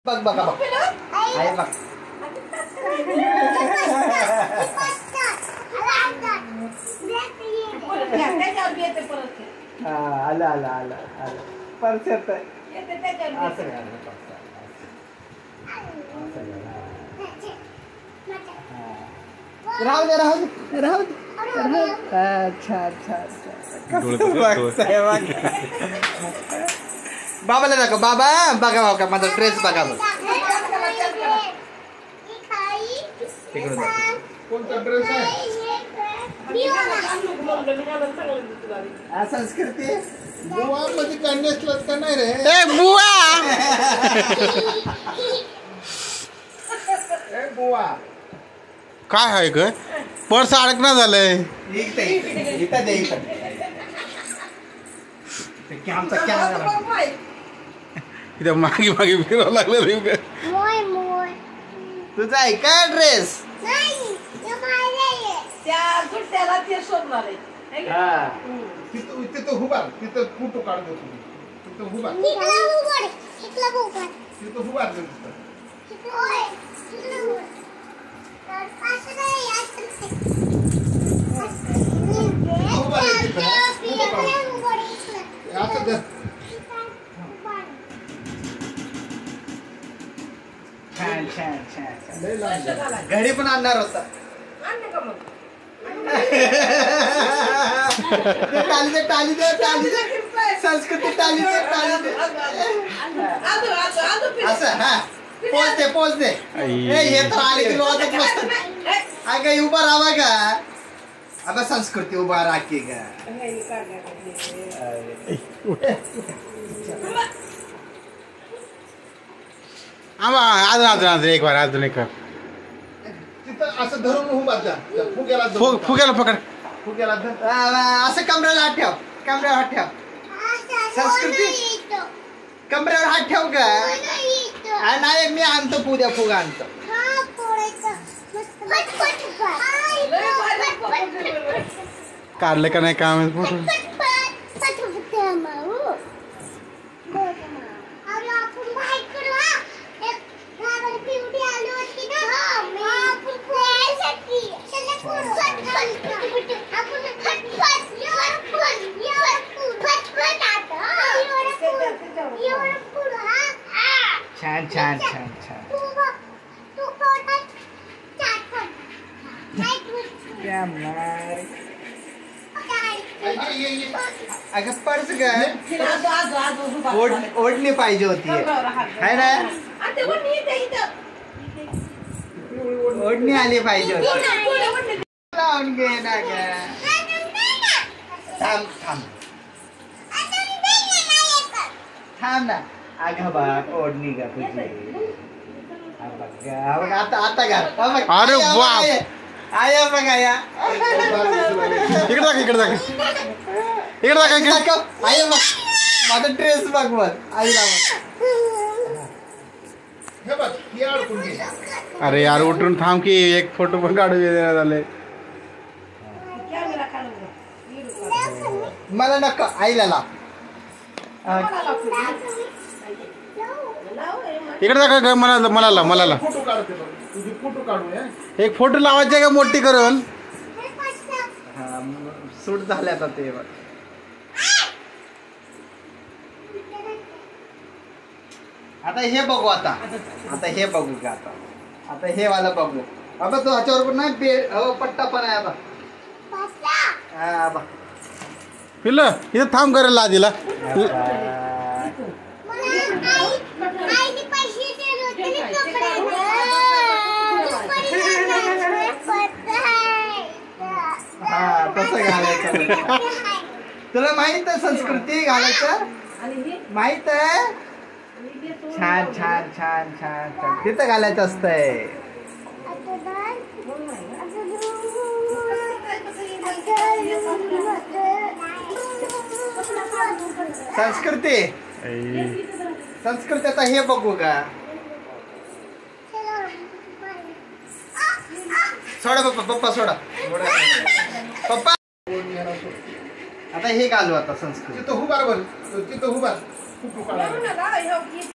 बघ बघा बघ आहे बघ आला आला आला आला परत राहू दे राहू दे राहू दे अच्छा अच्छा बाबाला दाखव बाबा बघा बघा माझा ड्रेस बघा बघ कोणता ड्रेस आहे संस्कृती बुवा मध्ये काय नेसलत का नाही रे ए बुवा ए बुवा काय आहे ग पर्स अडकणं झालंय इथं दे इथं आमचा कॅमेरा इथं मागे मागे फिरावं लागलं तुझा आहे का ड्रेस तिथं हुबार तिथं फोटो काढतो तिथं हुबार तिथं हुबार छान छान छान घडी पण आणणार होता टाली दे टाली दे टाली दे संस्कृती टाली दे टाली दे असं हा पोच दे पोच दे हे तर आले की रोजच मस्त अगं उभा राहा का आता संस्कृती उभा राखी का अजून एक बार अजून एक तिथं असं धरून हुबार जा फुग्याला फुग्याला पकड फुग्याला असं कमरेवर हात ठेव कमरेवर हात ठेव संस्कृती कमरेवर हात ठेव का नाही मी आणतो पुद्या फुगा आणतो काढलं का नाही काम फोटो छान छान छान छान अगं पर्स ग ओढणी पाहिजे होती है ना ओढणी आली पाहिजे होती लावून घे ना ग थांब थांब थांब ना अगं बघ ओढणी का तुझी आता आता घाल अरे बाप आया बघा या इकडे दाखव इकडे दाखव इकडे दाखव इकडे दाखव आया बघ माझा ड्रेस बघ वर आईला हे बघ हे अडकून घे अरे यार उठून थांब की एक फोटो पण काढू देण्यात आले मला नको आईला लाव इकडे दाखव मला मला मला फोटो काढते बघ तुझी फोटो काढू एक फोटो लावायचे का मोठी करून सूट झाल्या आता ते बघ आता हे बघू आता आता हे बघू का आता आता हे वाला बघू बाबा तो ह्याच्यावर पण नाही बेड पट्टा पण आहे आता हा बघ पिल्लं इथं थांब करेल लादीला हा तसं घालायचं तुला माहित आहे संस्कृती घालायचं माहित आहे छान छान छान छान छान तिथं घालायचं असतंय संस्कृती संस्कृती आता हे बघू का सोडा पप्पा पप्पा सोडा पप्पा आता हे घालू आता संस्कृती तिथं हुबार बघ तिथं हुबार फोटो काढा